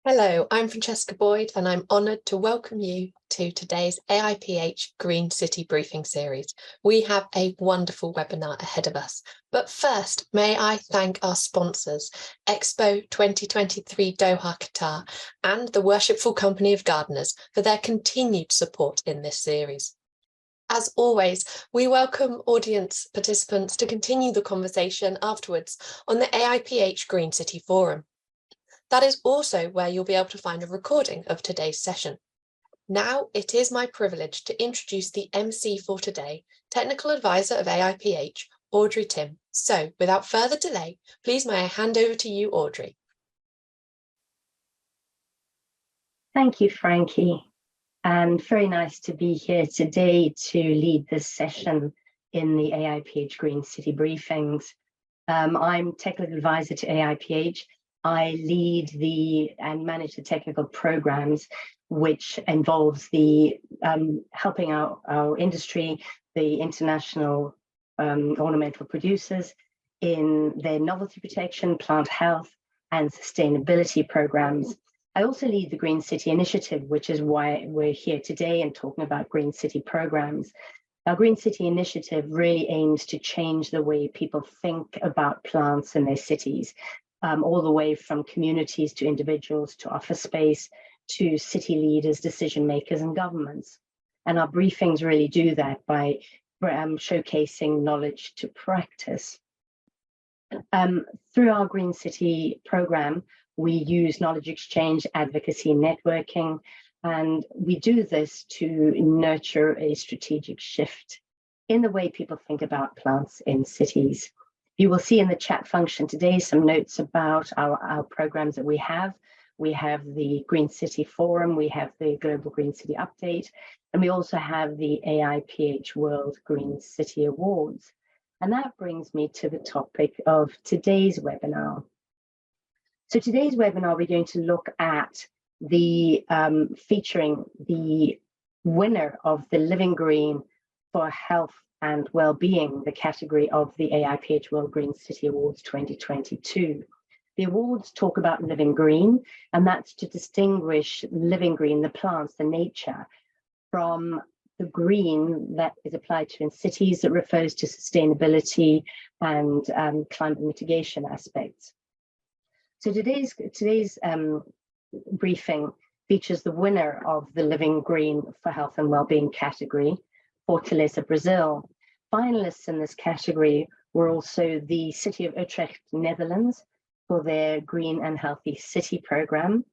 Hello, I'm Francesca Boyd and I'm honoured to welcome you to today's AIPH Green City Briefing series. We have a wonderful webinar ahead of us, but first may I thank our sponsors, Expo 2023 Doha, Qatar, and the Worshipful Company of Gardeners for their continued support in this series. As always, we welcome audience participants to continue the conversation afterwards on the AIPH Green City Forum. That is also where you'll be able to find a recording of today's session. Now it is my privilege to introduce the MC for today, Technical Advisor of AIPH, Audrey Timm. So without further delay, please may I hand over to you, Audrey. Thank you, Frankie. And very nice to be here today to lead this session in the AIPH Green City Briefings. I'm Technical Advisor to AIPH. I lead and manage the technical programs, which involves the helping our industry, the international ornamental producers, in their novelty protection, plant health, and sustainability programs. I also lead the Green City Initiative, which is why we're here today and talking about Green City programs. Our Green City Initiative really aims to change the way people think about plants in their cities. All the way from communities to individuals to office space to city leaders, decision makers and governments. And our briefings really do that by showcasing knowledge to practice. Through our Green City program, we use knowledge exchange, advocacy, networking, and we do this to nurture a strategic shift in the way people think about plants in cities. You will see in the chat function today some notes about our programs that we have. We have the Green City Forum, we have the Global Green City Update, and we also have the AIPH World Green City Awards. And that brings me to the topic of today's webinar. So today's webinar, we're going to look at the featuring the winner of the Living Green for Health and Wellbeing, the category of the AIPH World Green City Awards 2022. The awards talk about living green, and that's to distinguish living green, the plants, the nature, from the green that is applied to in cities that refers to sustainability and climate mitigation aspects. So today's briefing features the winner of the Living Green for Health and Wellbeing category, Fortaleza, Brazil. Finalists in this category were also the City of Utrecht, Netherlands, for their Green and Healthy City program,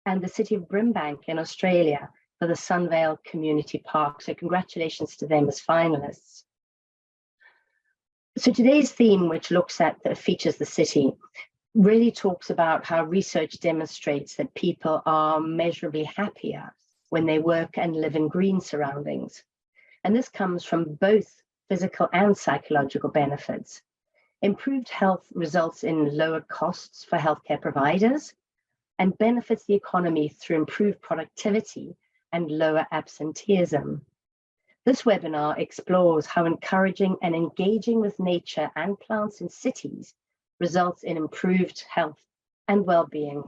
and the City of Brimbank in Australia for the Sunvale Community Park. So congratulations to them as finalists. So today's theme, which features the city, really talks about how research demonstrates that people are measurably happier when they work and live in green surroundings. And this comes from both physical and psychological benefits. Improved health results in lower costs for healthcare providers and benefits the economy through improved productivity and lower absenteeism. This webinar explores how encouraging and engaging with nature and plants in cities results in improved health and well-being.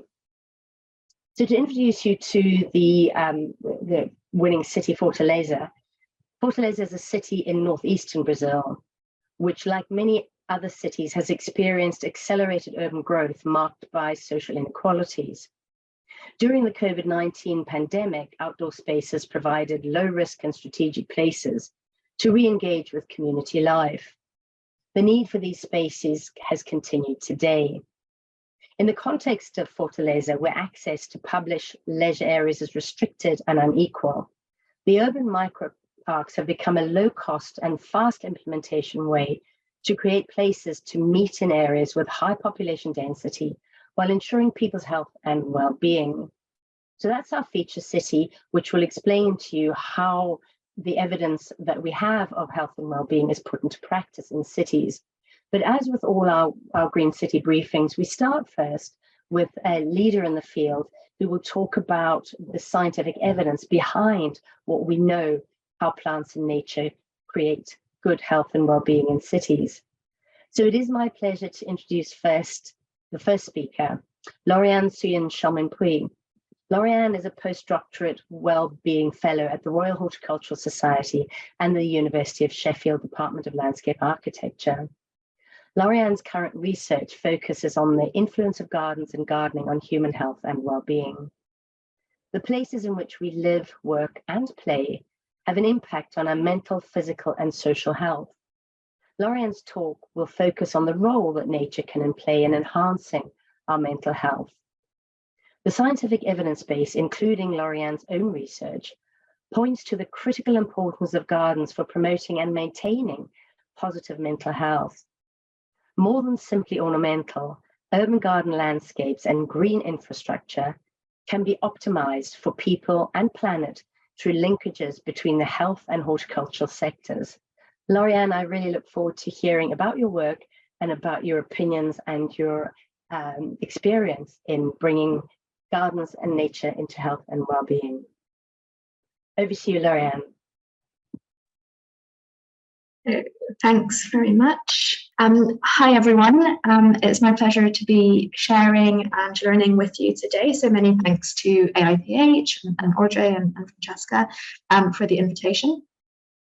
So to introduce you to the winning city, Fortaleza. Fortaleza is a city in northeastern Brazil, which, like many other cities, has experienced accelerated urban growth marked by social inequalities. During the COVID-19 pandemic, outdoor spaces provided low-risk and strategic places to re-engage with community life. The need for these spaces has continued today. In the context of Fortaleza, where access to public leisure areas is restricted and unequal, the urban microparks have become a low-cost and fast implementation way to create places to meet in areas with high population density while ensuring people's health and well-being. So that's our feature city, which will explain to you how the evidence that we have of health and well-being is put into practice in cities. But as with all our Green City briefings, we start first with a leader in the field who will talk about the scientific evidence behind what we know how plants and nature create good health and well-being in cities. So it is my pleasure to introduce the first speaker, Lauriane, Suyin, Chalmin-Pui. Lauriane is a postdoctorate Wellbeing Fellow at the Royal Horticultural Society and the University of Sheffield Department of Landscape Architecture. Lauriane's current research focuses on the influence of gardens and gardening on human health and well-being. The places in which we live, work, and play have an impact on our mental, physical, and social health. Lauriane's talk will focus on the role that nature can play in enhancing our mental health. The scientific evidence base, including Lauriane's own research, points to the critical importance of gardens for promoting and maintaining positive mental health. More than simply ornamental, urban garden landscapes and green infrastructure can be optimized for people and planet through linkages between the health and horticultural sectors. Lauriane, I really look forward to hearing about your work and about your opinions and your experience in bringing gardens and nature into health and well-being. Over to you, Lauriane. Thanks very much. Hi, everyone. It's my pleasure to be sharing and learning with you today. So many thanks to AIPH and Audrey and Francesca for the invitation.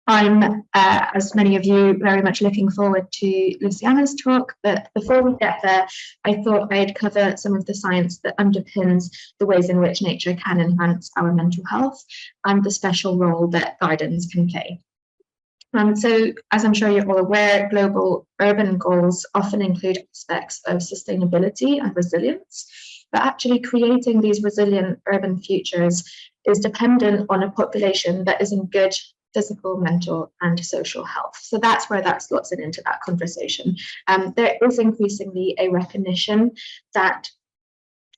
I'm, as many of you, very much looking forward to Luciana's talk, but before we get there, I thought I'd cover some of the science that underpins the ways in which nature can enhance our mental health and the special role that gardens can play. So, as I'm sure you're all aware, global urban goals often include aspects of sustainability and resilience, but actually creating these resilient urban futures is dependent on a population that is in good physical, mental, and social health. So that's where that slots in into that conversation. There is increasingly a recognition that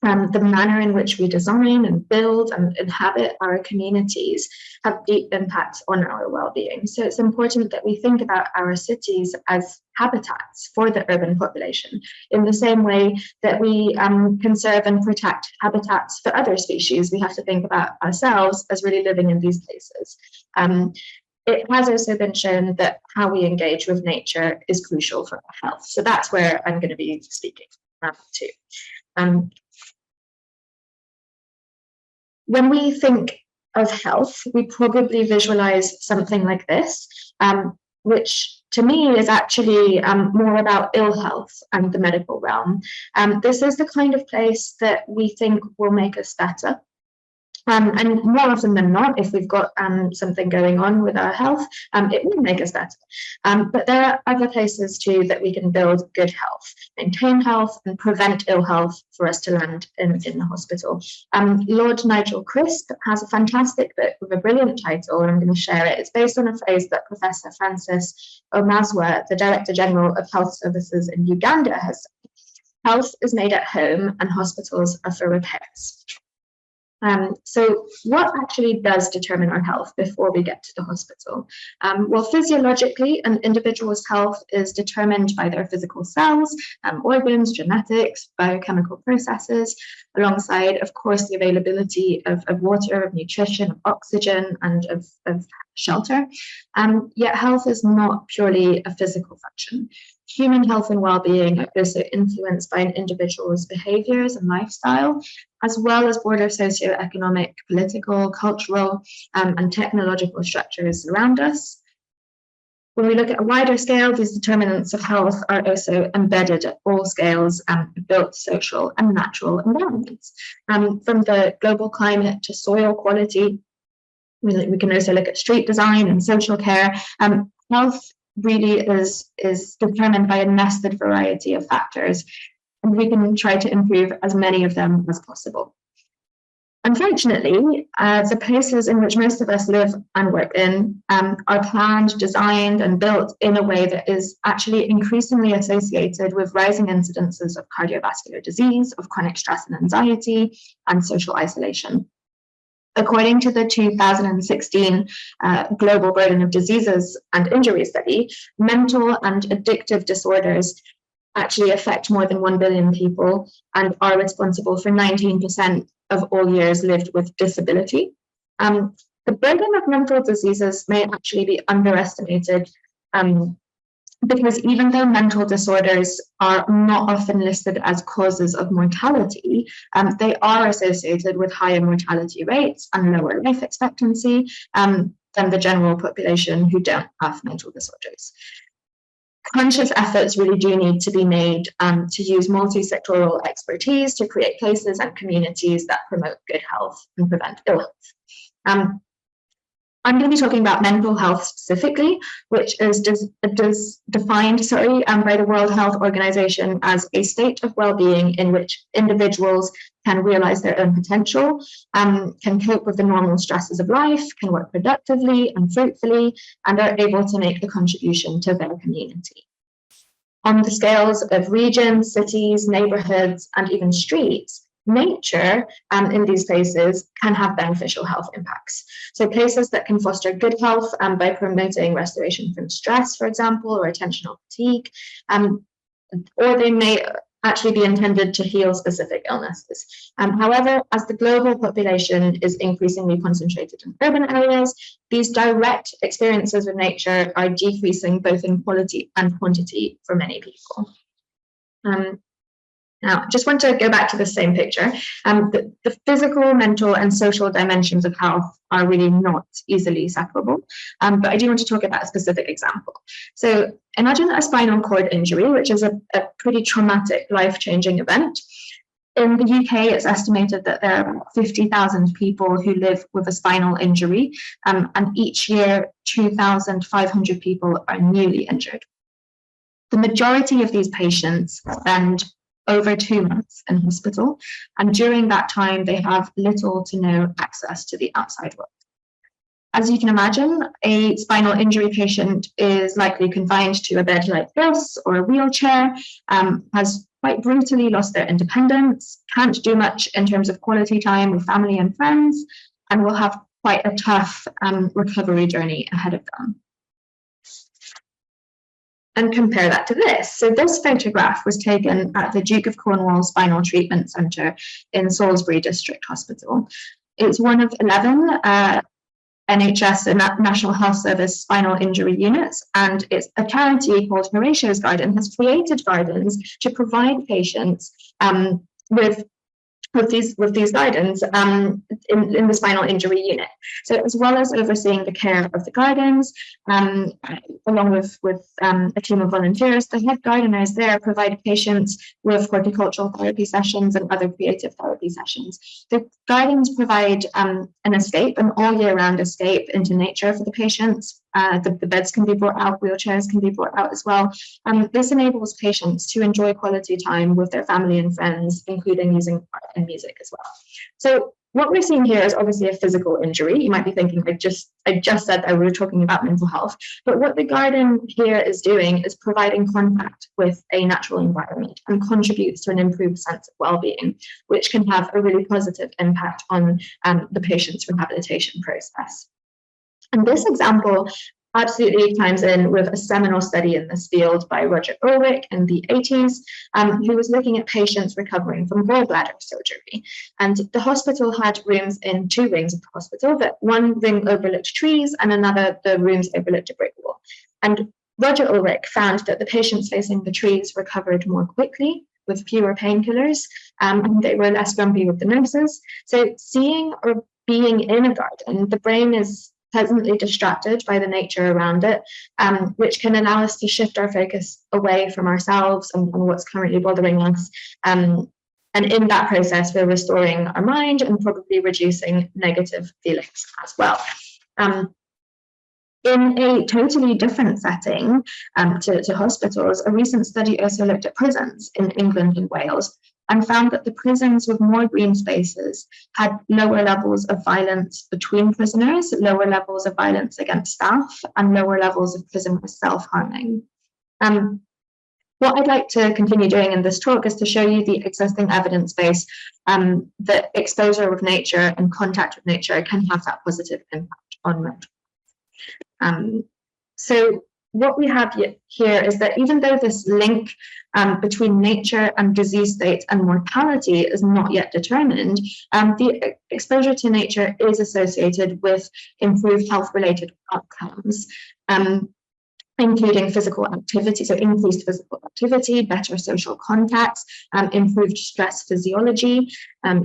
the manner in which we design and build and inhabit our communities have deep impacts on our well-being. So it's important that we think about our cities as habitats for the urban population in the same way that we conserve and protect habitats for other species. We have to think about ourselves as really living in these places. It has also been shown that how we engage with nature is crucial for our health. So that's where I'm going to be speaking to. When we think of health, we probably visualize something like this, which to me is actually more about ill health and the medical realm. This is the kind of place that we think will make us better. And more often than not, if we've got something going on with our health, it will make us better. But there are other places too that we can build good health, maintain health, and prevent ill health for us to land in the hospital. Lord Nigel Crisp has a fantastic book with a brilliant title, and I'm going to share it. It's based on a phrase that Professor Francis Omaswa, the Director General of Health Services in Uganda, has said. Health is made at home and hospitals are for repairs. So what actually does determine our health before we get to the hospital? Well, physiologically, an individual's health is determined by their physical cells, organs, genetics, biochemical processes, alongside, of course, the availability of water, of nutrition, of oxygen, and of shelter. Yet health is not purely a physical function. Human health and well-being are also influenced by an individual's behaviors and lifestyle, as well as broader socioeconomic, political, cultural, and technological structures around us. When we look at a wider scale, these determinants of health are also embedded at all scales and built social and natural environments. From the global climate to soil quality, we can also look at street design and social care. Health really is determined by a nested variety of factors, and we can try to improve as many of them as possible. Unfortunately, the places in which most of us live and work in are planned, designed, and built in a way that is actually increasingly associated with rising incidences of cardiovascular disease, of chronic stress and anxiety, and social isolation. According to the 2016 Global Burden of Diseases and Injuries study, mental and addictive disorders actually affect more than 1 billion people and are responsible for 19% of all years lived with disability. The burden of mental diseases may actually be underestimated because even though mental disorders are not often listed as causes of mortality, they are associated with higher mortality rates and lower life expectancy than the general population who don't have mental disorders. Conscious efforts really do need to be made to use multi-sectoral expertise to create places and communities that promote good health and prevent ill health. I'm going to be talking about mental health specifically, which is defined by the World Health Organization as a state of well-being in which individuals can realize their own potential, can cope with the normal stresses of life, can work productively and fruitfully, and are able to make a contribution to their community. On the scales of regions, cities, neighborhoods, and even streets, nature in these places can have beneficial health impacts. So places that can foster good health by promoting restoration from stress, for example, or attentional fatigue, or they may actually be intended to heal specific illnesses. However, as the global population is increasingly concentrated in urban areas, these direct experiences with nature are decreasing both in quality and quantity for many people. Now, I just want to go back to the same picture. The physical, mental, and social dimensions of health are really not easily separable, but I do want to talk about a specific example. So imagine a spinal cord injury, which is a pretty traumatic, life-changing event. In the UK, it's estimated that there are 50,000 people who live with a spinal injury, and each year, 2,500 people are newly injured. The majority of these patients spend over 2 months in hospital, and during that time they have little to no access to the outside world. As you can imagine, a spinal injury patient is likely confined to a bed like this or a wheelchair, has quite brutally lost their independence, can't do much in terms of quality time with family and friends, and will have quite a tough recovery journey ahead of them. And compare that to this. So this photograph was taken at the Duke of Cornwall Spinal Treatment Centre in Salisbury District Hospital. It's one of 11 NHS and National Health Service spinal injury units, and it's a charity called Horatio's Garden has created gardens to provide patients with these gardens in the spinal injury unit. So as well as overseeing the care of the gardens, along with a team of volunteers, the head gardeners there provide patients with horticultural therapy sessions and other creative therapy sessions. The gardens provide an escape, an all year round escape into nature for the patients. The beds can be brought out, wheelchairs can be brought out as well. This enables patients to enjoy quality time with their family and friends, including using art and music as well. So what we're seeing here is obviously a physical injury. You might be thinking, I just said that we were talking about mental health. But what the garden here is doing is providing contact with a natural environment and contributes to an improved sense of well-being, which can have a really positive impact on the patient's rehabilitation process. And this example absolutely chimes in with a seminal study in this field by Dr. Ulrich in the 80s, who was looking at patients recovering from gallbladder surgery. And the hospital had rooms in 2 wings of the hospital, but one wing overlooked trees and another, the rooms overlooked a brick wall. And Dr. Ulrich found that the patients facing the trees recovered more quickly with fewer painkillers, and they were less grumpy with the nurses. So seeing or being in a garden, the brain is pleasantly distracted by the nature around it, which can allow us to shift our focus away from ourselves and what's currently bothering us. And in that process, we're restoring our mind and probably reducing negative feelings as well. In a totally different setting to hospitals, a recent study also looked at prisons in England and Wales and found that the prisons with more green spaces had lower levels of violence between prisoners, lower levels of violence against staff, and lower levels of prisoner self-harming. What I'd like to continue doing in this talk is to show you the existing evidence base that exposure with nature and contact with nature can have that positive impact on mental health. So what we have here is that even though this link between nature and disease state and mortality is not yet determined, the exposure to nature is associated with improved health-related outcomes. including physical activity, so increased physical activity, better social contacts, improved stress physiology,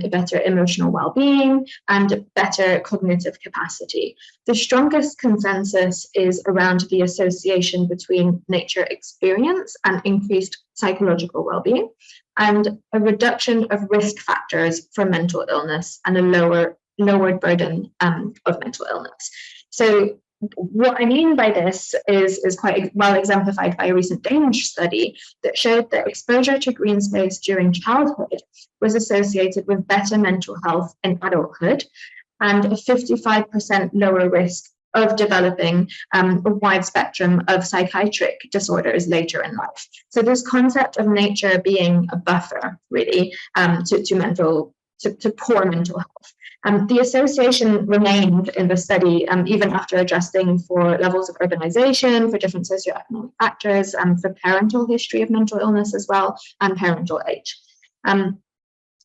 better emotional well-being, and better cognitive capacity. The strongest consensus is around the association between nature experience and increased psychological well-being, and a reduction of risk factors for mental illness and a lowered burden of mental illness. So what I mean by this is quite well exemplified by a recent Danish study that showed that exposure to green space during childhood was associated with better mental health in adulthood and a 55% lower risk of developing a wide spectrum of psychiatric disorders later in life. So this concept of nature being a buffer, really, to poor mental health. The association remained in the study even after adjusting for levels of urbanization, for different socioeconomic factors, for parental history of mental illness as well, and parental age.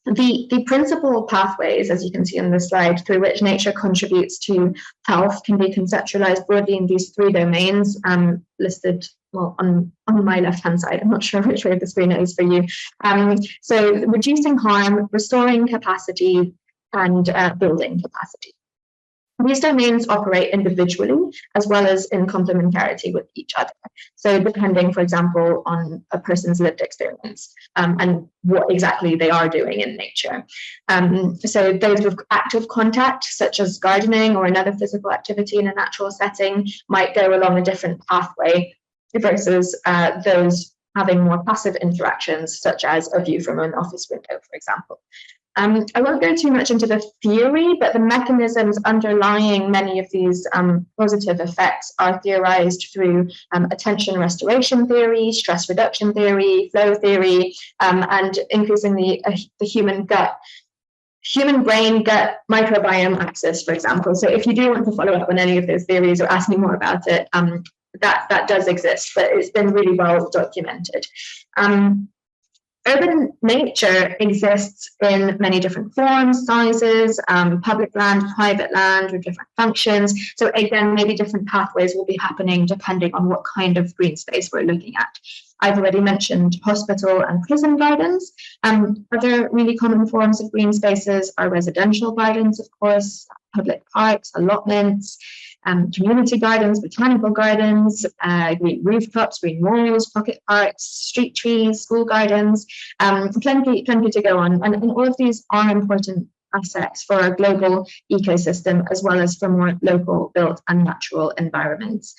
The principal pathways, as you can see in the slide, through which nature contributes to health can be conceptualized broadly in these three domains listed on my left-hand side. I'm not sure which way the screen is for you. So reducing harm, restoring capacity, and building capacity. These domains operate individually as well as in complementarity with each other. So depending, for example, on a person's lived experience and what exactly they are doing in nature. So those with active contact, such as gardening or another physical activity in a natural setting, might go along a different pathway versus those having more passive interactions, such as a view from an office window, for example. I won't go too much into the theory, but the mechanisms underlying many of these positive effects are theorized through attention restoration theory, stress reduction theory, flow theory, and increasingly the human brain gut microbiome axis, for example. So if you do want to follow up on any of those theories or ask me more about it, that does exist, but it's been really well documented. Urban nature exists in many different forms, sizes, public land, private land, with different functions. So again, maybe different pathways will be happening depending on what kind of green space we're looking at. I've already mentioned hospital and prison gardens. Other really common forms of green spaces are residential gardens, of course, public parks, allotments, community gardens, botanical gardens, green rooftops, green walls, pocket parks, street trees, school gardens, plenty to go on. And all of these are important assets for our global ecosystem, as well as for more local built and natural environments.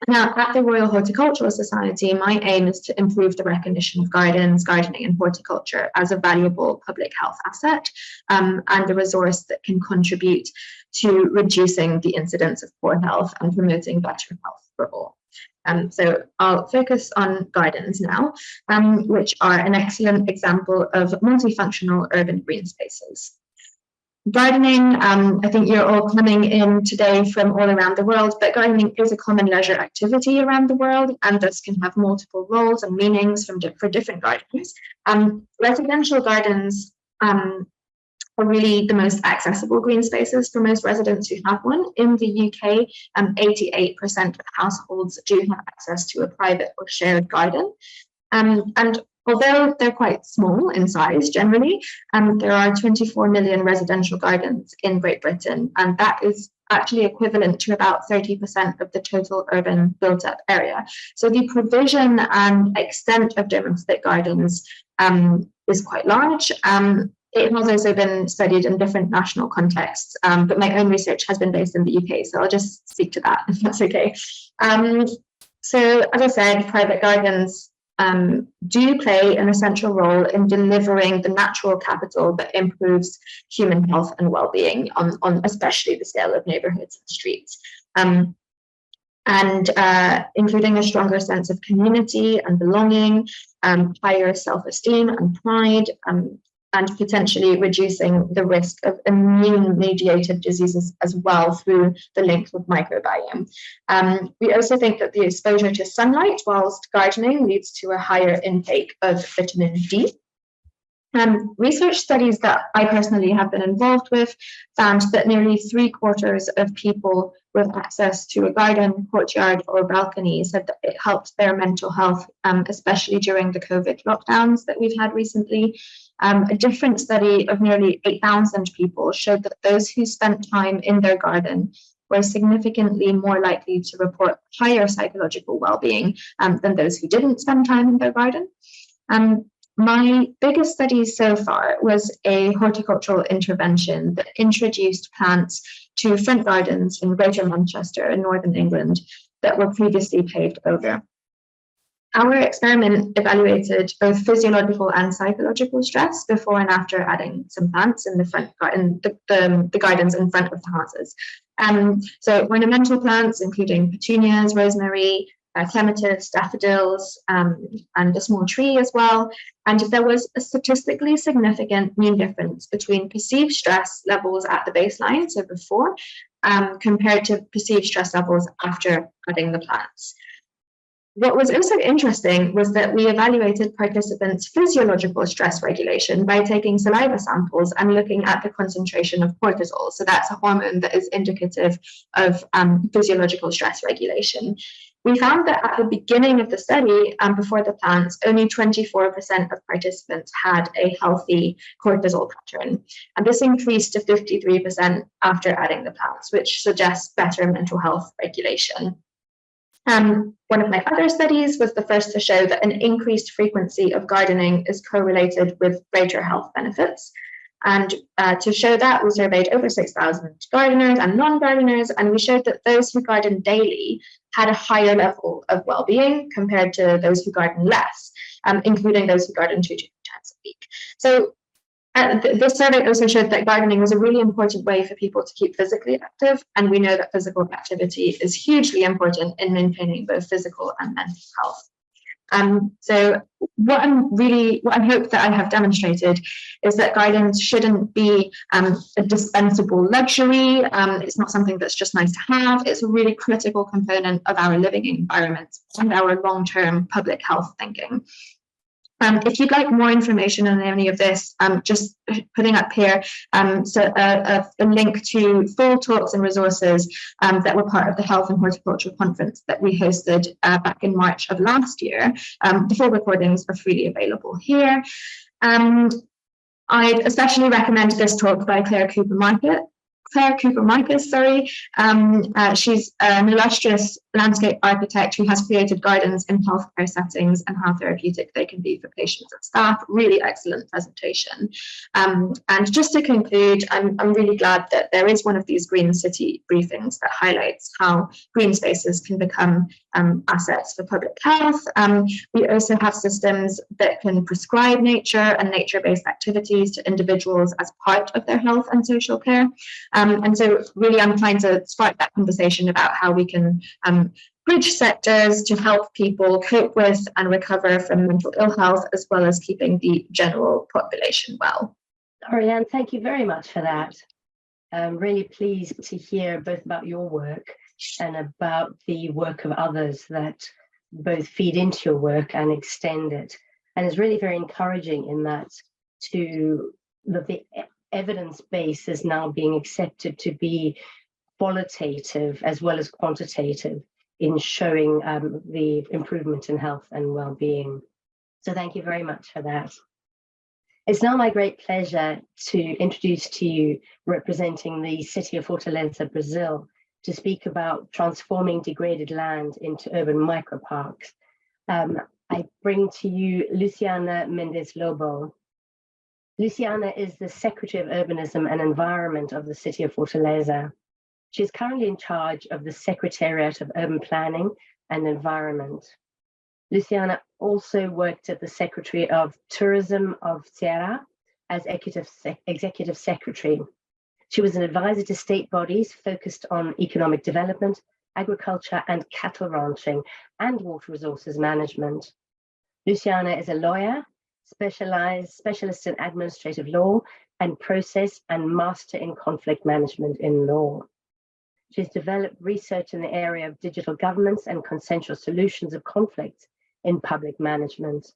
Now, at the Royal Horticultural Society, my aim is to improve the recognition of gardens, gardening and horticulture as a valuable public health asset and a resource that can contribute to reducing the incidence of poor health and promoting better health for all. So I'll focus on gardens now, which are an excellent example of multifunctional urban green spaces. Gardening, I think you're all coming in today from all around the world, but gardening is a common leisure activity around the world and thus can have multiple roles and meanings for different gardeners. Residential gardens are really the most accessible green spaces for most residents who have one. In the UK, 88% of households do have access to a private or shared garden. And although they're quite small in size generally, there are 24 million residential gardens in Great Britain, and that is actually equivalent to about 30% of the total urban built-up area. So the provision and extent of domestic gardens is quite large. It has also been studied in different national contexts, but my own research has been based in the UK, so I'll just speak to that if that's okay. So as I said, private gardens do play an essential role in delivering the natural capital that improves human health and well-being on especially the scale of neighborhoods and streets. And including a stronger sense of community and belonging, higher self-esteem and pride, and potentially reducing the risk of immune-mediated diseases as well through the link with microbiome. We also think that the exposure to sunlight whilst gardening leads to a higher intake of vitamin D. Research studies that I personally have been involved with found that nearly 3/4 of people with access to a garden, courtyard, or balcony said that it helped their mental health, especially during the COVID lockdowns that we've had recently. A different study of nearly 8,000 people showed that those who spent time in their garden were significantly more likely to report higher psychological well-being than those who didn't spend time in their garden. My biggest study so far was a horticultural intervention that introduced plants to front gardens in Greater Manchester in Northern England that were previously paved over. Our experiment evaluated both physiological and psychological stress before and after adding some plants in the front garden, the gardens in front of the houses. So ornamental plants, including petunias, rosemary, clematis, daffodils, and a small tree as well. And there was a statistically significant mean difference between perceived stress levels at the baseline, so before, compared to perceived stress levels after adding the plants. What was also interesting was that we evaluated participants' physiological stress regulation by taking saliva samples and looking at the concentration of cortisol. So that's a hormone that is indicative of physiological stress regulation. We found that at the beginning of the study, before the plants, only 24% of participants had a healthy cortisol pattern. And this increased to 53% after adding the plants, which suggests better mental health regulation. One of my other studies was the first to show that an increased frequency of gardening is correlated with greater health benefits. And to show that, we surveyed over 6,000 gardeners and non-gardeners, and we showed that those who garden daily had a higher level of well-being compared to those who garden less, including those who garden 2 to 3 times a week. So this survey also showed that gardening was a really important way for people to keep physically active, and we know that physical activity is hugely important in maintaining both physical and mental health. So what I hope that I have demonstrated is that gardens shouldn't be a dispensable luxury. It's not something that's just nice to have. It's a really critical component of our living environment and our long-term public health thinking. If you'd like more information on any of this, just putting up here a link to full talks and resources that were part of the Health and Horticultural Conference that we hosted back in March of last year. The full recordings are freely available here. I'd especially recommend this talk by Claire Cooper-Marcus. She's an illustrious landscape architect who has created gardens in healthcare settings and how therapeutic they can be for patients and staff. Really excellent presentation. And just to conclude, I'm really glad that there is one of these green city briefings that highlights how green spaces can become assets for public health. We also have systems that can prescribe nature and nature-based activities to individuals as part of their health and social care. And so really I'm trying to spark that conversation about how we can bridge sectors to help people cope with and recover from mental ill health, as well as keeping the general population well. Lauriane, thank you very much for that. I'm really pleased to hear both about your work and about the work of others that both feed into your work and extend it. And it's really very encouraging in that the evidence base is now being accepted to be qualitative as well as quantitative in showing the improvement in health and well-being. So thank you very much for that. It's now my great pleasure to introduce to you, representing the city of Fortaleza, Brazil, to speak about transforming degraded land into urban microparks. I bring to you Luciana Mendes Lobo. Luciana is the Secretary of Urbanism and Environment of the city of Fortaleza. She is currently in charge of the Secretariat of Urban Planning and Environment. Luciana also worked at the Secretary of Tourism of Ceará as Executive Secretary. She was an advisor to state bodies focused on economic development, agriculture and cattle ranching, and water resources management. Luciana is a lawyer, specialist in administrative law and process, and master in conflict management in law. She's developed research in the area of digital governance and consensual solutions of conflicts in public management.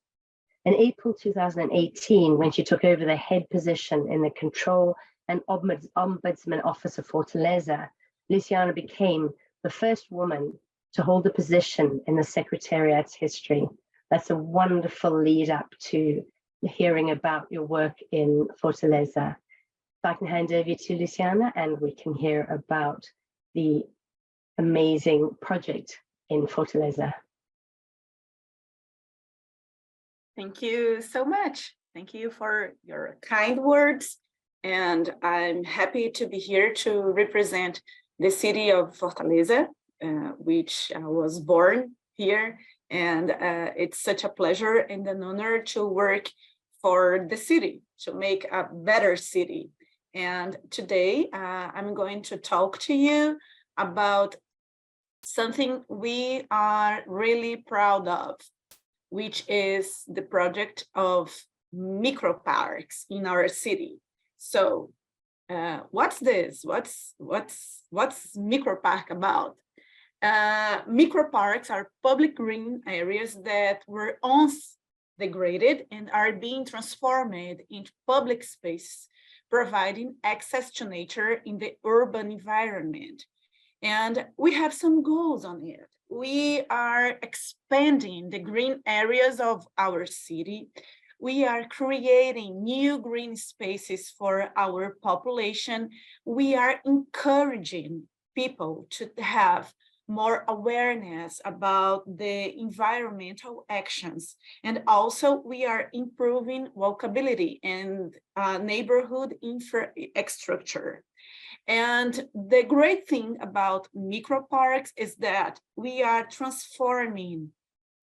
In April 2018, when she took over the head position in the Control and Ombudsman Office of Fortaleza, Luciana became the first woman to hold the position in the Secretariat's history. That's a wonderful lead up to hearing about your work in Fortaleza. If I can hand over to Luciana and we can hear about the amazing project in Fortaleza. Thank you so much. Thank you for your kind words. And I'm happy to be here to represent the city of Fortaleza, which I was born here. And it's such a pleasure and an honor to work for the city, to make a better city. And today I'm going to talk to you about something we are really proud of, which is the project of microparks in our city. So what's this? What's micropark about? Microparks are public green areas that were once degraded and are being transformed into public space, providing access to nature in the urban environment. And we have some goals on it. We are expanding the green areas of our city. We are creating new green spaces for our population. We are encouraging people to have more awareness about the environmental actions. And also we are improving walkability and neighborhood infrastructure. And the great thing about microparks is that we are transforming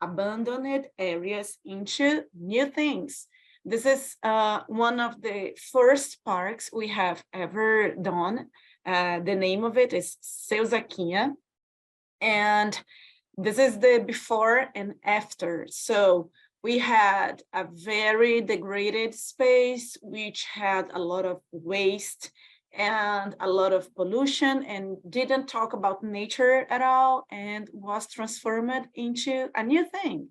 abandoned areas into new things. This is one of the first parks we have ever done. The name of it is Seu Zaquinha. And this is the before and after. So we had a very degraded space, which had a lot of waste and a lot of pollution and didn't talk about nature at all and was transformed into a new thing.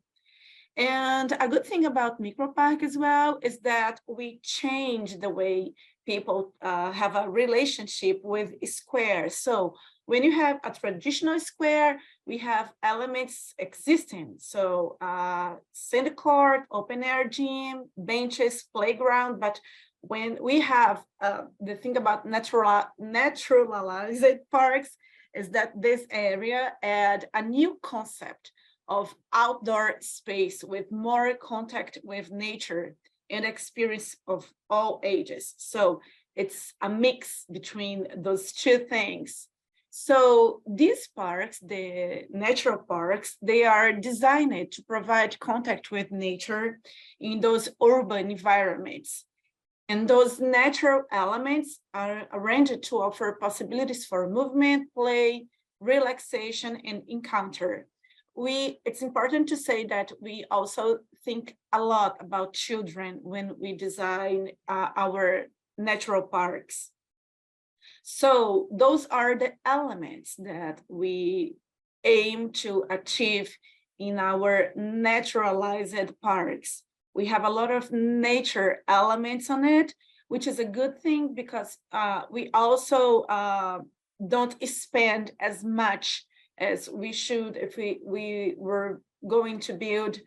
And a good thing about micropark as well is that we change the way people have a relationship with squares. So when you have a traditional square, we have elements existing. So sand court, open air gym, benches, playground. But when we have the thing about naturalized parks is that this area add a new concept of outdoor space with more contact with nature and experience of all ages. So it's a mix between those two things. So these parks, the natural parks, they are designed to provide contact with nature in those urban environments. And those natural elements are arranged to offer possibilities for movement, play, relaxation, and encounter. It's important to say that we also think a lot about children when we design our natural parks. So those are the elements that we aim to achieve in our naturalized parks. We have a lot of nature elements on it, which is a good thing because we also don't spend as much as we should if we were going to build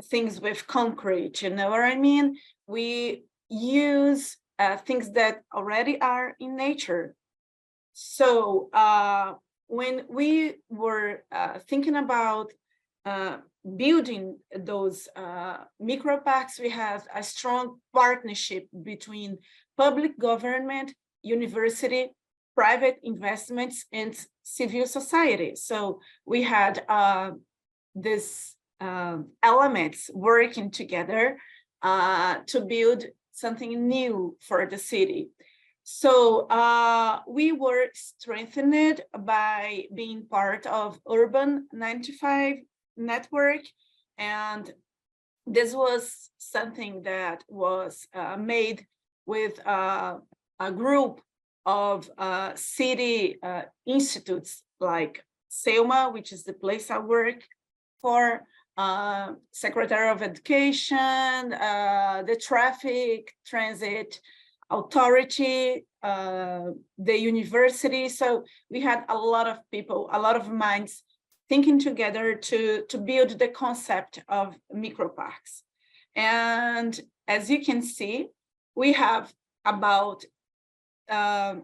things with concrete, you know what I mean? We use things that already are in nature. So when we were thinking about building those microparks, we have a strong partnership between public government, university, private investments, and civil society. So we had these elements working together to build something new for the city. So we were strengthened by being part of Urban 95 network, and this was something that was made with a group of city institutes like SEUMA, which is the place I work for, Secretary of Education, the Traffic Transit Authority, the university. So we had a lot of people, a lot of minds thinking together to build the concept of microparks. And as you can see, we have about a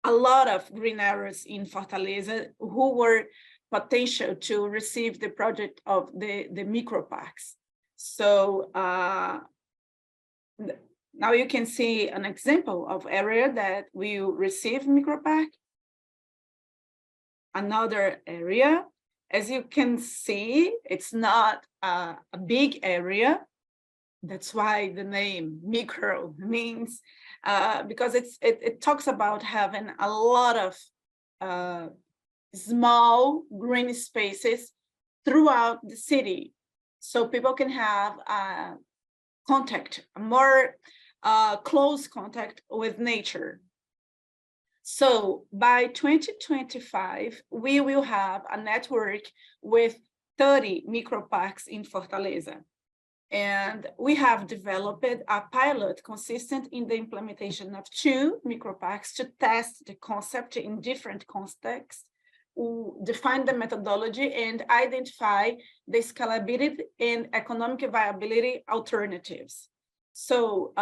lot of green areas in Fortaleza who were potential to receive the project of the microparks. So now you can see an example of area that will receive micropark. Another area, as you can see, it's not a big area. That's why the name micro means, because it talks about having a lot of small green spaces throughout the city, so people can have contact, more close contact with nature. So by 2025, we will have a network with 30 microparks in Fortaleza. And we have developed a pilot consistent in the implementation of 2 microparks to test the concept in different contexts, define the methodology, and identify the scalability and economic viability alternatives. So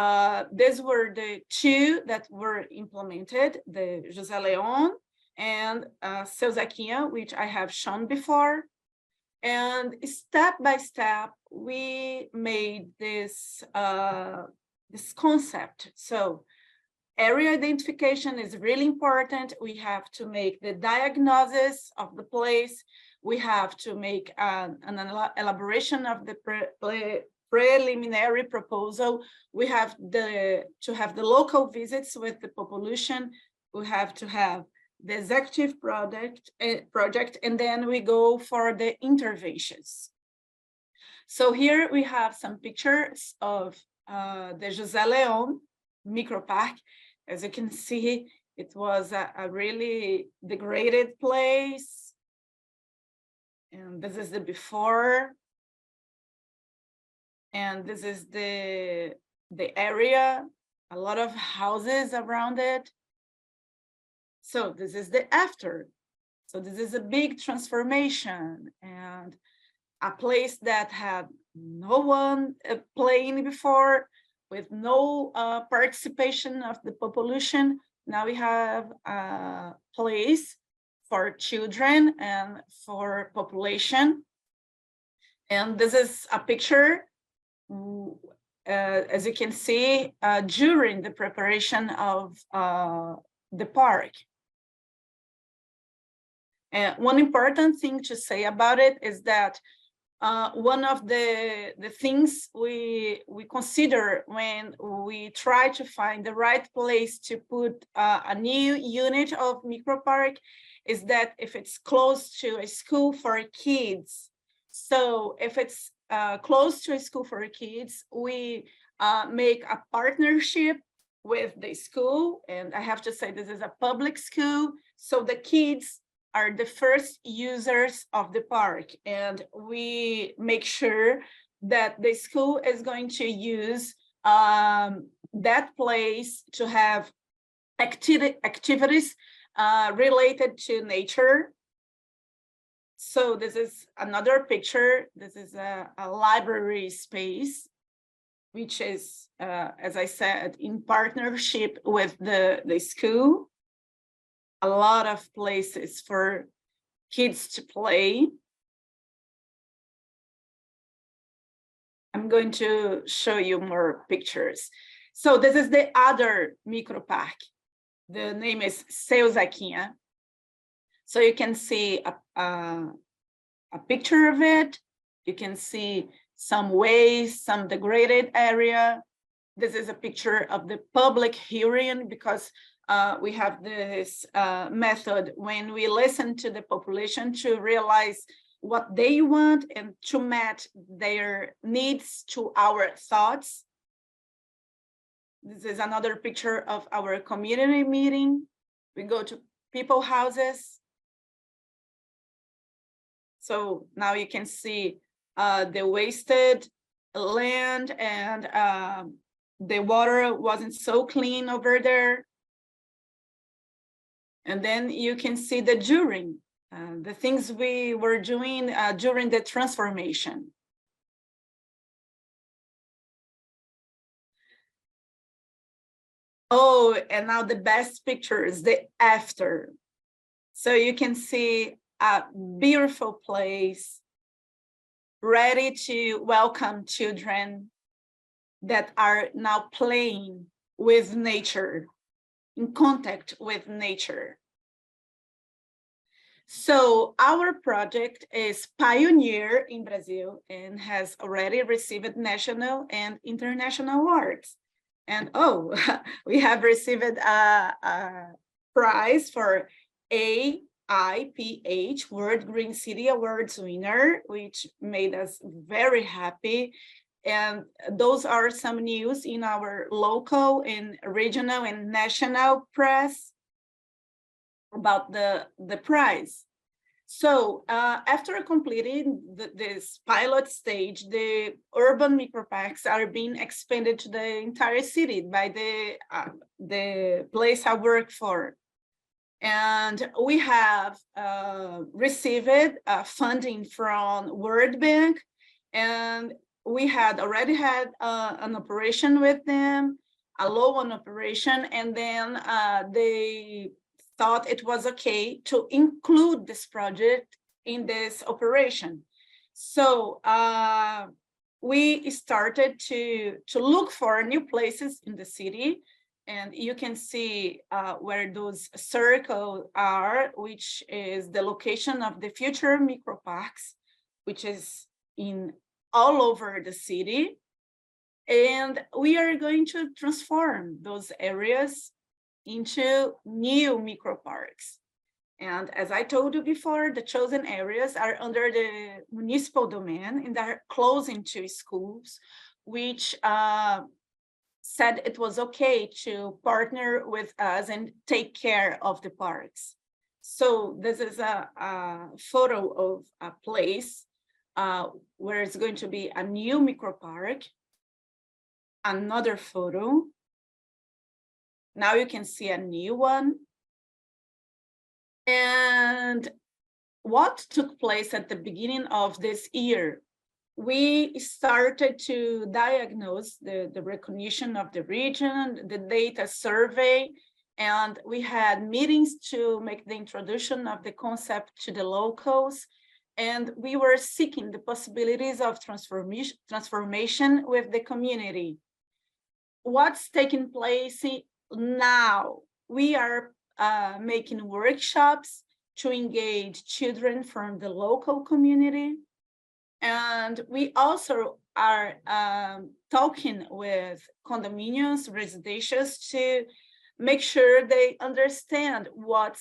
these were the 2 that were implemented, the José León and Seu Zequinha, which I have shown before. And step by step, we made this, this concept. So area identification is really important. We have to make the diagnosis of the place. We have to make an elaboration of the preliminary proposal. We have to have the local visits with the population. We have to have the executive project, and then we go for the interventions. So here we have some pictures of the José León micropark. As you can see, it was a really degraded place. And this is the before. And this is the area, a lot of houses around it. So this is the after. So this is a big transformation, and a place that had no one playing before, with no participation of the population. Now we have a place for children and for population. And this is a picture, as you can see, during the preparation of the park. One important thing to say about it is that one of the things we consider when we try to find the right place to put a new unit of micropark is that if it's close to a school for kids. So if it's close to a school for kids, we make a partnership with the school. And I have to say, this is a public school. So the kids are the first users of the park, and we make sure that the school is going to use that place to have activities related to nature. So this is another picture. This is a library space, which is, as I said, in partnership with the school. A lot of places for kids to play. I'm going to show you more pictures. So this is the other micropark. The name is Seu Zequinha. So you can see a picture of it. You can see some waste, some degraded area. This is a picture of the public hearing, because we have this method when we listen to the population to realize what they want and to match their needs to our thoughts. This is another picture of our community meeting. We go to people's houses. So now you can see the wasted land, and the water wasn't so clean over there. And then you can see the during, the things we were doing during the transformation. Oh, and now the best picture is the after. So you can see a beautiful place ready to welcome children that are now playing with nature, in contact with nature. So our project is pioneer in Brazil and has already received national and international awards. And oh, we have received a prize for AIPH World Green City Awards winner, which made us very happy. And those are some news in our local and regional and national press about the prize. So after completing this pilot stage, the urban microparks are being expanded to the entire city by the place I work for. And we have received funding from World Bank, and we had already had an operation with them, a loan operation, and then they thought it was okay to include this project in this operation. So we started to look for new places in the city, and you can see where those circles are, which is the location of the future microparks, which is in all over the city. And we are going to transform those areas into new microparks. And as I told you before, the chosen areas are under the municipal domain and are closing to schools, which said it was okay to partner with us and take care of the parks. So this is a photo of a place where it's going to be a new micropark. Another photo. Now you can see a new one. And what took place at the beginning of this year? We started to diagnose the recognition of the region, the data survey, and we had meetings to make the introduction of the concept to the locals. And we were seeking the possibilities of transformation with the community. What's taking place now? We are making workshops to engage children from the local community. And we also are talking with condominiums, residentials, to make sure they understand what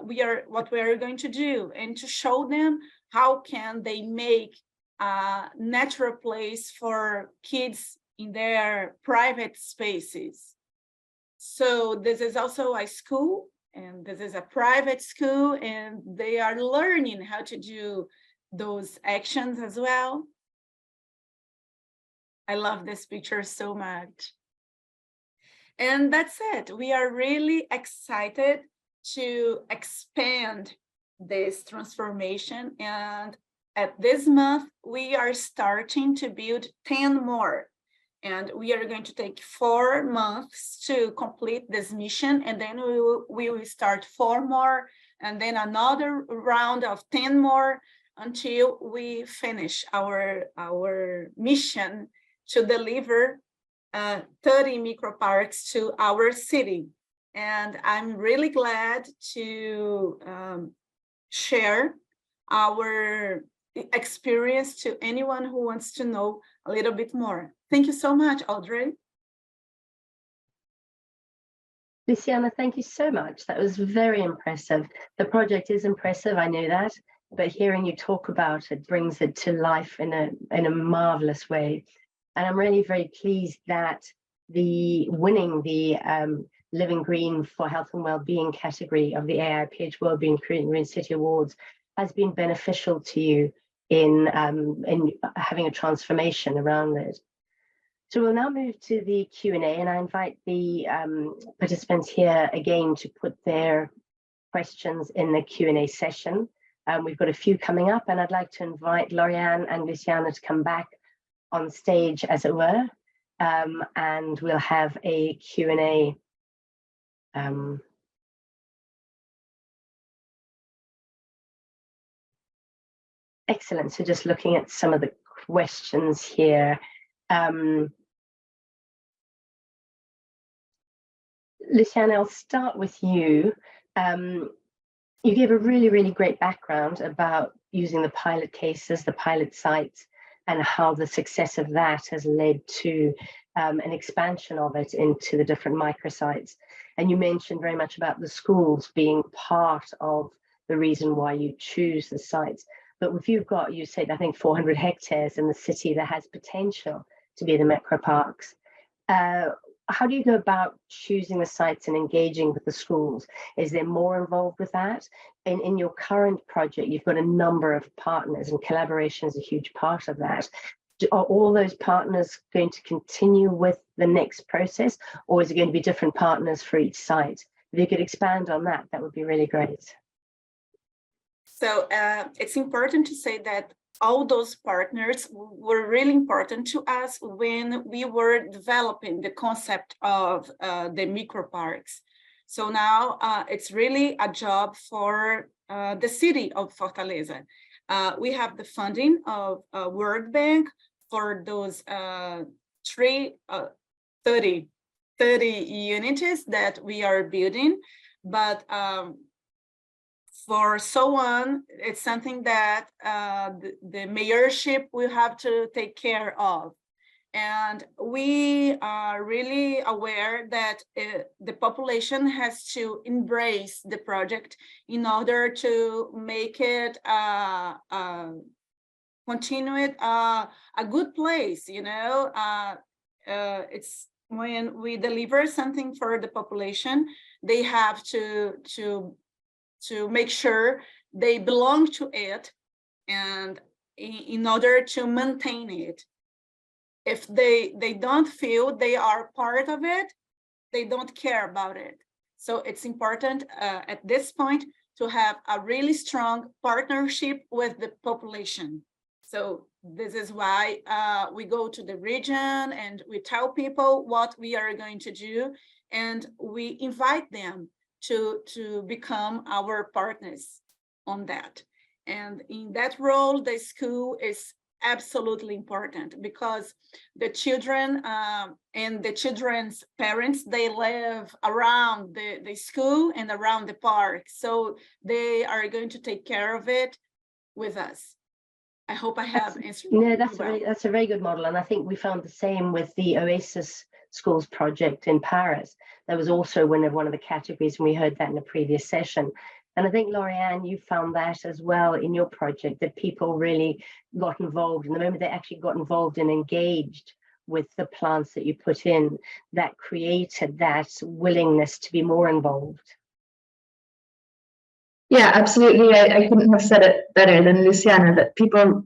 we are going to do, and to show them how can they make a natural place for kids in their private spaces. So this is also a school, and this is a private school, and they are learning how to do those actions as well. I love this picture so much. And that's it. We are really excited to expand this transformation. And at this month, we are starting to build 10 more. And we are going to take 4 months to complete this mission. And then we will start 4 more, and then another round of 10 more, until we finish our mission to deliver 30 microparks to our city. And I'm really glad to share our experience to anyone who wants to know a little bit more. Thank you so much, Audrey. Luciana, thank you so much. That was very impressive. The project is impressive, I know that, but hearing you talk about it brings it to life in a marvelous way. And I'm really very pleased that winning the Living Green for Health and Wellbeing category of the AIPH Green City Awards has been beneficial to you in having a transformation around it. So we'll now move to the Q&A, and I invite the participants here again to put their questions in the Q&A session. We've got a few coming up, and I'd like to invite Lauriane and Luciana to come back on stage, as it were, and we'll have a Q&A. Excellent. So just looking at some of the questions here. Luciana, I'll start with you. You gave a really, really great background about using the pilot cases, the pilot sites, and how the success of that has led to an expansion of it into the different microsites. And you mentioned very much about the schools being part of the reason why you choose the sites. But if you've got, you said, I think 400 hectares in the city that has potential to be the macro parks. How do you go about choosing the sites and engaging with the schools? Is there more involved with that? In your current project, you've got a number of partners, and collaboration is a huge part of that. Are all those partners going to continue with the next process, or is it going to be different partners for each site? If you could expand on that, that would be really great. So it's important to say that all those partners were really important to us when we were developing the concept of the micro parks. So now it's really a job for the city of Fortaleza. We have the funding of World Bank for those 30 units that we are building, but for so on, it's something that the mayorship will have to take care of. And we are really aware that the population has to embrace the project in order to make it continue it a good place, you know. It's when we deliver something for the population, they have to make sure they belong to it, and in order to maintain it. If they don't feel they are part of it, they don't care about it. So it's important at this point to have a really strong partnership with the population. So this is why we go to the region and we tell people what we are going to do, and we invite them to become our partners on that. And in that role, the school is absolutely important, because the children and the children's parents, they live around the school and around the park. So they are going to take care of it with us. I hope I have answered. No, that's a very good model. And I think we found the same with the Oasis Schools project in Paris. That was also one of the categories, and we heard that in a previous session. And I think, Lauriane, you found that as well in your project, that people really got involved. And the moment they actually got involved and engaged with the plants that you put in, that created that willingness to be more involved. Yeah, absolutely. I couldn't have said it better than Luciana, that people,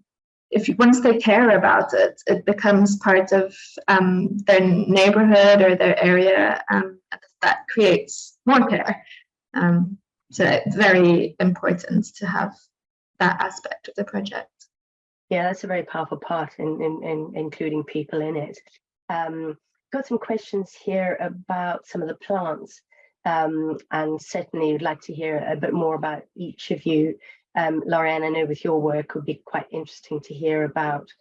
once they care about it, it becomes part of their neighborhood or their area, that creates more care. So it's very important to have that aspect of the project. Yeah, that's a very powerful part in including people in it. Got some questions here about some of the plants, and certainly would like to hear a bit more about each of you. Lauriane, I know with your work it would be quite interesting to hear about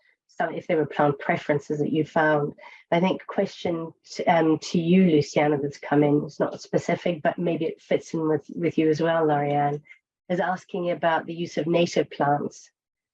if there were plant preferences that you found. I think a question to you, Luciana, that's come in, it's not specific, but maybe it fits in with you as well, Lauriane, is asking about the use of native plants.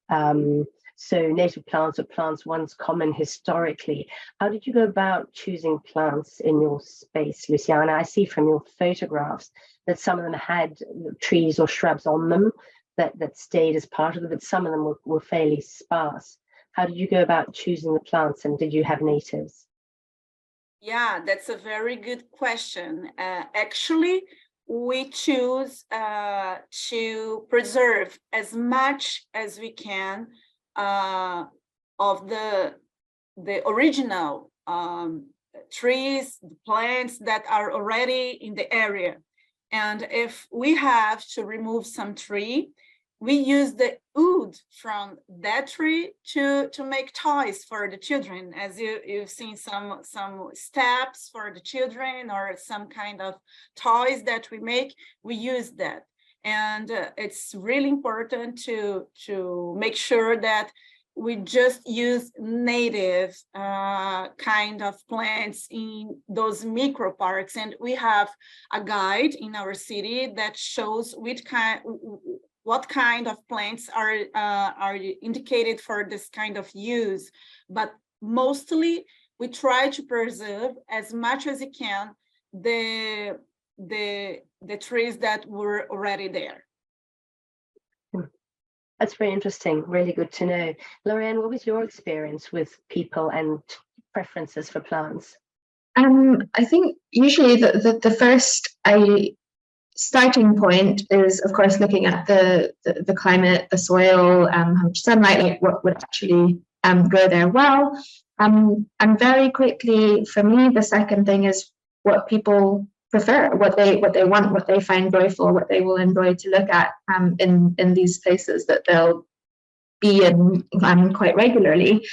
So native plants are plants once common historically. How did you go about choosing plants in your space, Luciana? I see from your photographs that some of them had trees or shrubs on them that stayed as part of it, but some of them were fairly sparse. How did you go about choosing the plants, and did you have natives? Yeah, that's a very good question. Actually, we choose to preserve as much as we can of the original trees, plants that are already in the area. And if we have to remove some tree, we use the wood from that tree to make toys for the children. As you've seen some steps for the children or some kind of toys that we make, we use that. And it's really important to make sure that we just use native kind of plants in those micro parks. And we have a guide in our city that shows what kind of plants are indicated for this kind of use. But mostly we try to preserve as much as we can the trees that were already there. That's very interesting, really good to know. Lauriane, what was your experience with people and preferences for plants? I think usually the first starting point is, of course, looking at the climate, the soil, how much sunlight, like what would actually grow there well. And very quickly, for me, the second thing is what people prefer, what they want, what they find joyful, what they will enjoy to look at in these places that they'll be in quite regularly.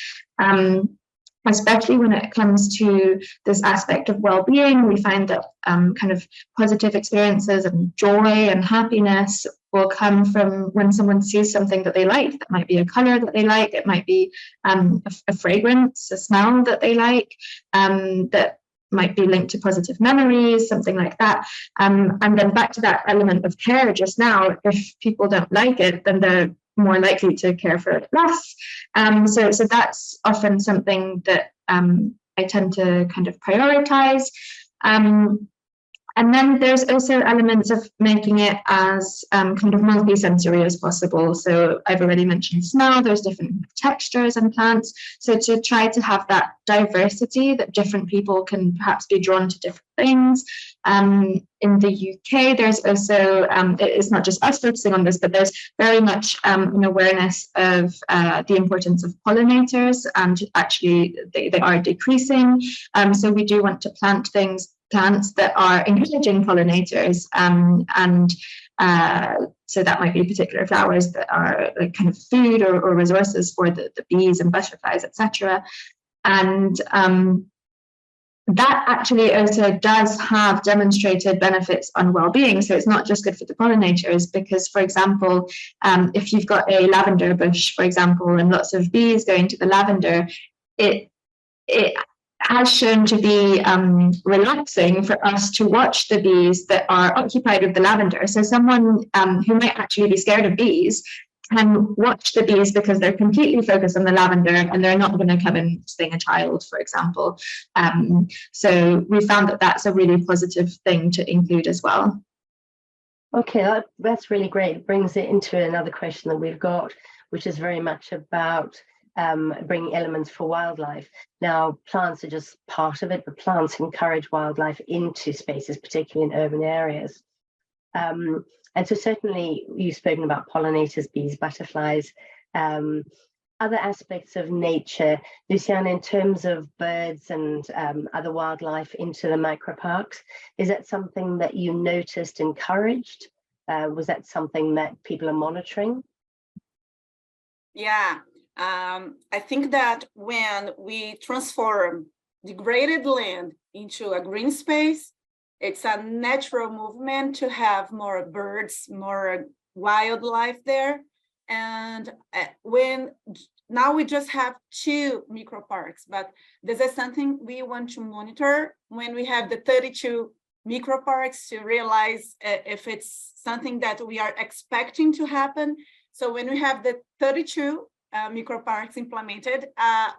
Especially when it comes to this aspect of well-being, we find that kind of positive experiences and joy and happiness will come from when someone sees something that they like. That might be a color that they like, it might be a fragrance, a smell that they like, that might be linked to positive memories, something like that. And then back to that element of care just now, if people don't like it, then they're more likely to care for it less. So that's often something that I tend to kind of prioritize. And then there's also elements of making it as kind of multi-sensory as possible. So I've already mentioned smell, there's different textures in plants. So to try to have that diversity that different people can perhaps be drawn to different things. In the UK, there's also, it's not just us focusing on this, but there's very much an awareness of the importance of pollinators, and actually they are decreasing. So we do want to plant plants that are encouraging pollinators, and so that might be particular flowers that are like kind of food or resources for the bees and butterflies, etc. And that actually also does have demonstrated benefits on well-being. So it's not just good for the pollinators, because, for example, if you've got a lavender bush, for example, and lots of bees going to the lavender, it has shown to be relaxing for us to watch the bees that are occupied with the lavender. So someone who might actually be scared of bees can watch the bees because they're completely focused on the lavender and they're not going to come and sting a child, for example. So we found that that's a really positive thing to include as well. Okay, that's really great. It brings it into another question that we've got, which is very much about bringing elements for wildlife. Now, plants are just part of it, but plants encourage wildlife into spaces, particularly in urban areas. And so certainly you've spoken about pollinators, bees, butterflies, other aspects of nature. Luciana, in terms of birds and other wildlife into the microparks, is that something that you noticed encouraged? Was that something that people are monitoring? Yeah, I think that when we transform degraded land into a green space, it's a natural movement to have more birds, more wildlife there. And now we just have 2 micro parks, but this is something we want to monitor when we have the 32 micro parks to realize if it's something that we are expecting to happen. So when we have the 32 micro parks implemented,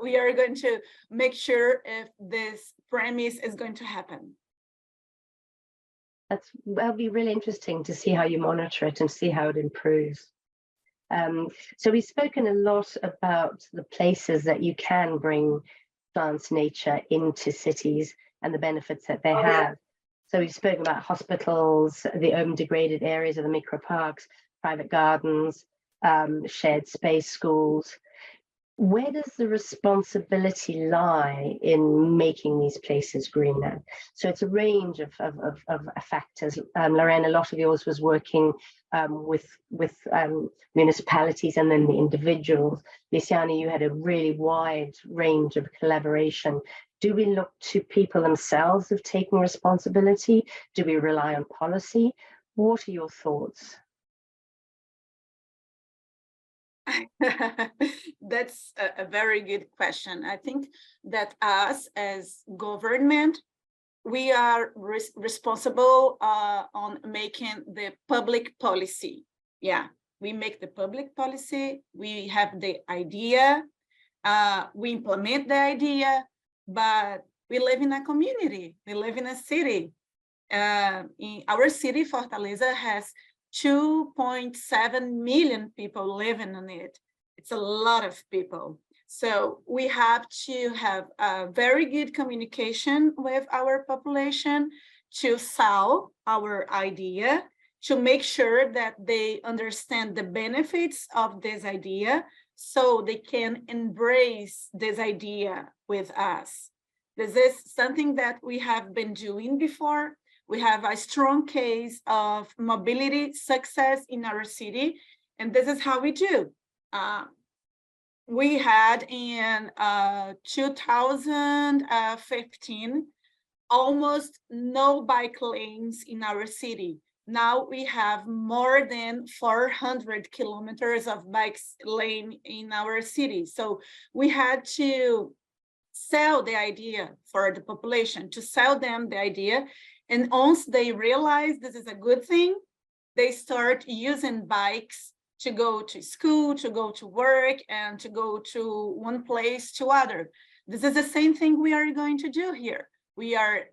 we are going to make sure if this premise is going to happen. That'll be really interesting to see how you monitor it and see how it improves. So we've spoken a lot about the places that you can bring plants, nature into cities and the benefits that they have. So we've spoken about hospitals, the urban degraded areas of the micro parks, private gardens, shared space, schools. Where does the responsibility lie in making these places greener? So it's a range of factors. Lauriane, a lot of yours was working with municipalities and then the individuals. Luciana, you had a really wide range of collaboration. Do we look to people themselves of taking responsibility? Do we rely on policy? What are your thoughts? That's a very good question. I think that us as government, we are responsible on making the public policy. Yeah, we make the public policy, we have the idea, we implement the idea, but we live in a community, we live in a city. In our city, Fortaleza, has 2.7 million people living in it. It's a lot of people. So we have to have a very good communication with our population to sell our idea, to make sure that they understand the benefits of this idea so they can embrace this idea with us. This is something that we have been doing before. We have a strong case of mobility success in our city, and this is how we do. We had in 2015 almost no bike lanes in our city. Now we have more than 400 kilometers of bike lane in our city. So we had to sell the idea for the population, to sell them the idea. And once they realize this is a good thing, they start using bikes to go to school, to go to work, and to go to one place to other. This is the same thing we are going to do here. We are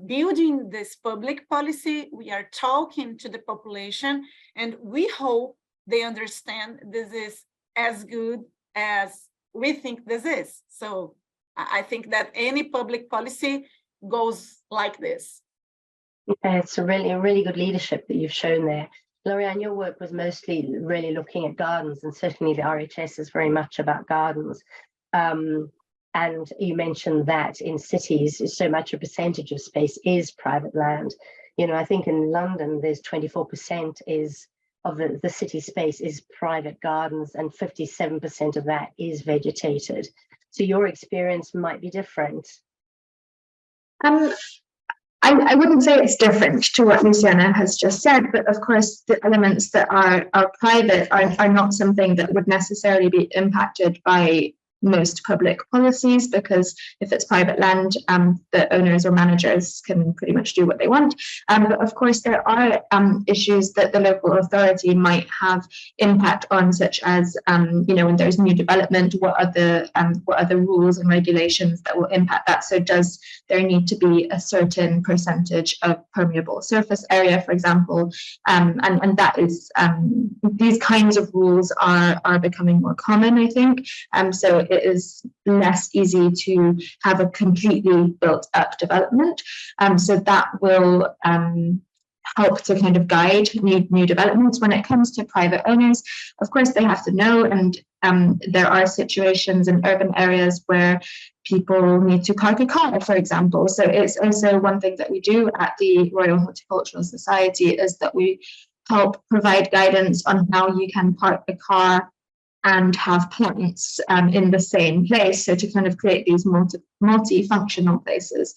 building this public policy, we are talking to the population, and we hope they understand this is as good as we think this is. So I think that any public policy goes like this. It's a really good leadership that you've shown there. Lauriane, your work was mostly really looking at gardens, and certainly the RHS is very much about gardens. And you mentioned that in cities, so much a percentage of space is private land. You know, I think in London, there's 24% of the city space is private gardens, and 57% of that is vegetated. So your experience might be different. I wouldn't say it's different to what Luciana has just said, but of course the elements that are private are not something that would necessarily be impacted by most public policies, because if it's private land, the owners or managers can pretty much do what they want. But of course there are issues that the local authority might have impact on, such as when there's new development, what are the rules and regulations that will impact that? So does there need to be a certain percentage of permeable surface area, for example? And that is these kinds of rules are becoming more common, I think. So it is less easy to have a completely built up development. So that will help to kind of guide new developments. When it comes to private owners, of course, they have to know, and there are situations in urban areas where people need to park a car, for example. So it's also one thing that we do at the Royal Horticultural Society is that we help provide guidance on how you can park a car and have plants in the same place, so to kind of create these multi-functional places.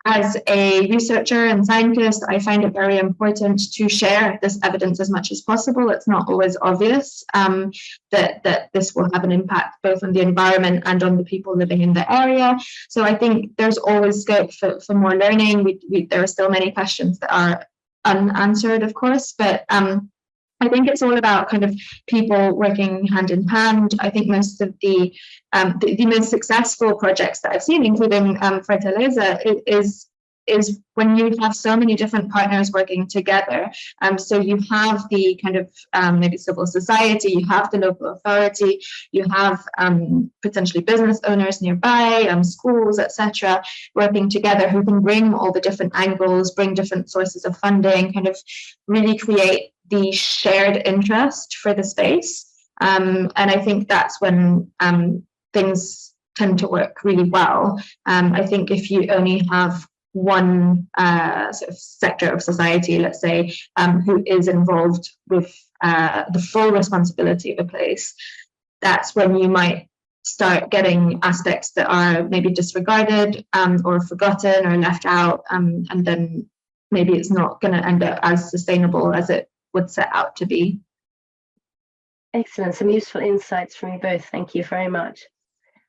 As a researcher and scientist, I find it very important to share this evidence as much as possible. It's not always obvious that this will have an impact both on the environment and on the people living in the area. So I think there's always scope for more learning. There are still many questions that are unanswered, of course, but I think it's all about kind of people working hand in hand. I think most of the most successful projects that I've seen, including Fortaleza, is is when you have so many different partners working together. So you have the kind of maybe civil society, you have the local authority, you have potentially business owners nearby, schools, etc., working together, who can bring all the different angles, bring different sources of funding, kind of really create the shared interest for the space. And I think that's when things tend to work really well. I think if you only have one sort of sector of society, let's say, who is involved with the full responsibility of a place, that's when you might start getting aspects that are maybe disregarded or forgotten or left out, and then maybe it's not going to end up as sustainable as it would set out to be. Excellent, some useful insights from you both. Thank you very much.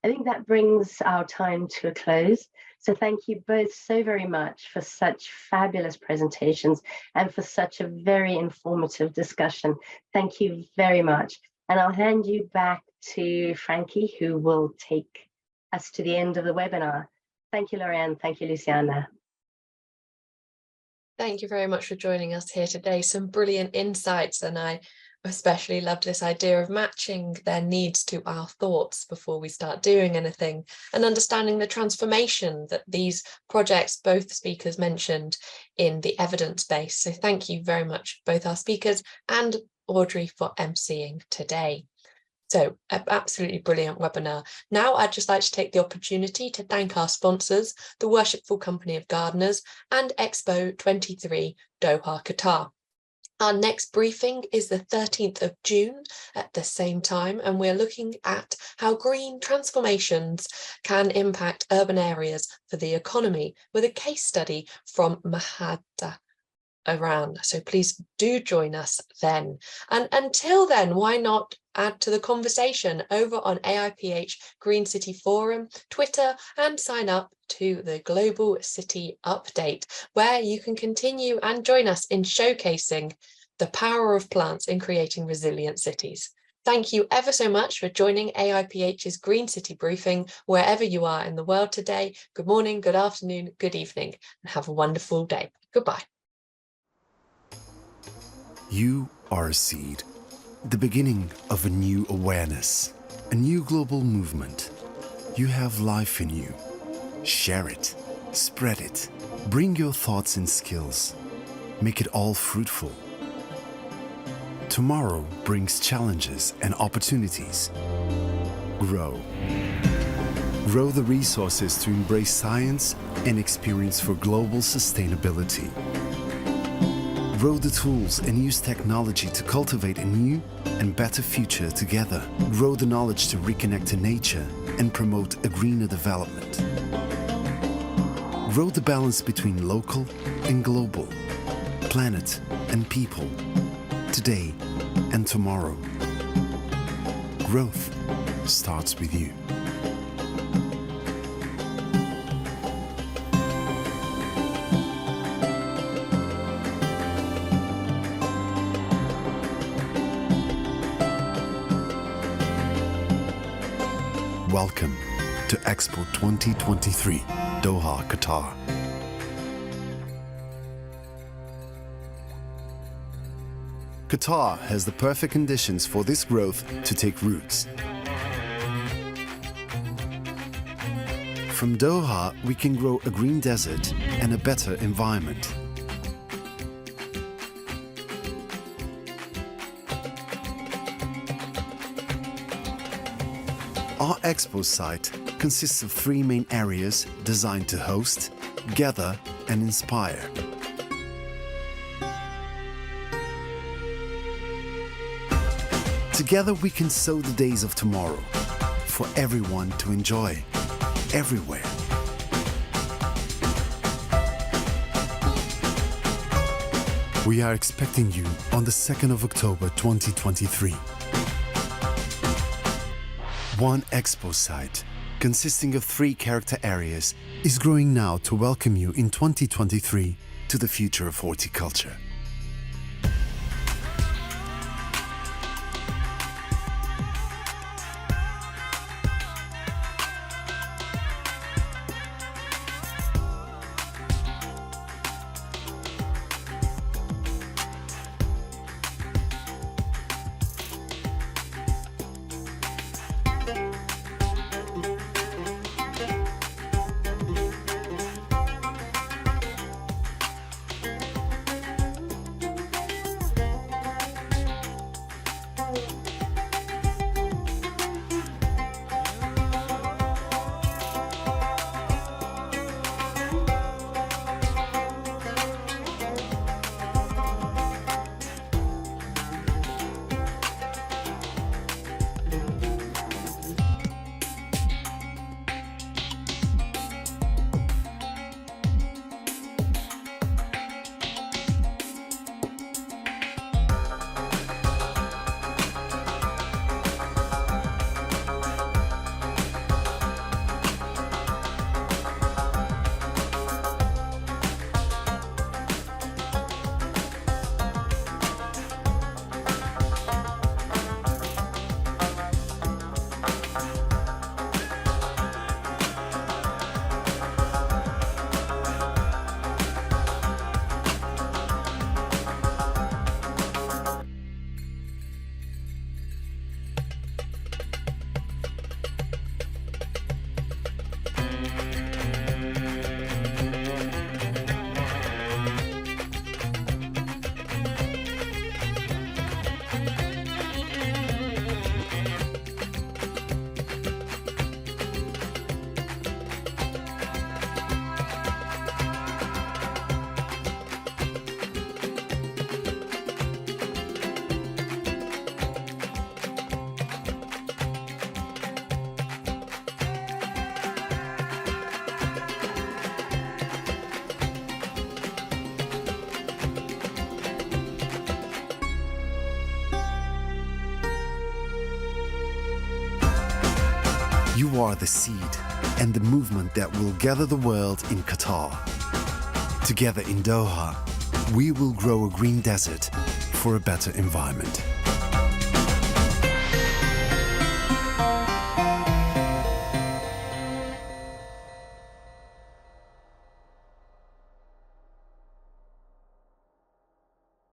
I think that brings our time to a close. So thank you both so very much for such fabulous presentations and for such a very informative discussion. Thank you very much. And I'll hand you back to Frankie, who will take us to the end of the webinar. Thank you, Lauriane. Thank you, Luciana. Thank you very much for joining us here today. Some brilliant insights, and I especially loved this idea of matching their needs to our thoughts before we start doing anything, and understanding the transformation that these projects, both speakers mentioned, in the evidence base. So thank you very much, both our speakers and Audrey, for emceeing today. So an absolutely brilliant webinar. Now I'd just like to take the opportunity to thank our sponsors, the Worshipful Company of Gardeners and Expo 23 Doha, Qatar. Our next briefing is the 13th of June at the same time, and we're looking at how green transformations can impact urban areas for the economy, with a case study from Mahada Iran. So please do join us then. And until then, why not add to the conversation over on AIPH Green City Forum, Twitter, and sign up to the Global City Update, where you can continue and join us in showcasing the power of plants in creating resilient cities. Thank you ever so much for joining AIPH's Green City Briefing, wherever you are in the world today. Good morning, good afternoon, good evening, and have a wonderful day. Goodbye. You are a seed, the beginning of a new awareness, a new global movement. You have life in you. Share it, spread it, bring your thoughts and skills. Make it all fruitful. Tomorrow brings challenges and opportunities. Grow. Grow the resources to embrace science and experience for global sustainability. Grow the tools and use technology to cultivate a new and better future together. Grow the knowledge to reconnect to nature and promote a greener development. Grow the balance between local and global, planet and people, today and tomorrow. Growth starts with you. Welcome to Expo 2023, Doha, Qatar. Qatar has the perfect conditions for this growth to take roots. From Doha, we can grow a green desert and a better environment. Our Expo site consists of 3 main areas designed to host, gather, and inspire. Together we can sow the days of tomorrow for everyone to enjoy, everywhere. We are expecting you on the 2nd of October 2023. One Expo site, consisting of 3 character areas, is growing now to welcome you in 2023 to the future of horticulture. You are the seed and the movement that will gather the world in Qatar. Together in Doha, we will grow a green desert for a better environment.